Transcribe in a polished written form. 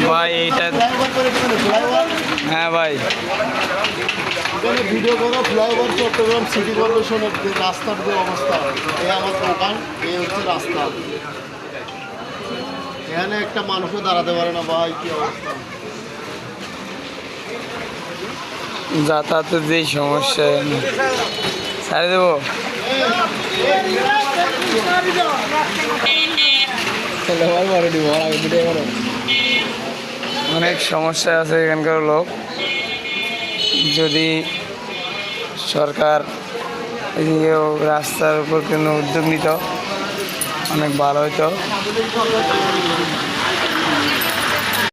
ভাই এইটা হ্যাঁ ভাই ভিডিও করো ফ্লাইওভার চট্টগ্রাম সিটি কর্পোরেশনের যে রাস্তার যে অবস্থা, এই আমার দোকান, এই হচ্ছে রাস্তা। এখানে একটা মানুষও দাঁড়াতে পারে না ভাই, কি অবস্থা। যাতায়াতের যেই সমস্যা ছাড়ে দেবো অনেক সমস্যা আছে এখানকার লোক। যদি সরকার এদিকে রাস্তার উপর কোনো উদ্যোগ নিত অনেক ভালো হতো।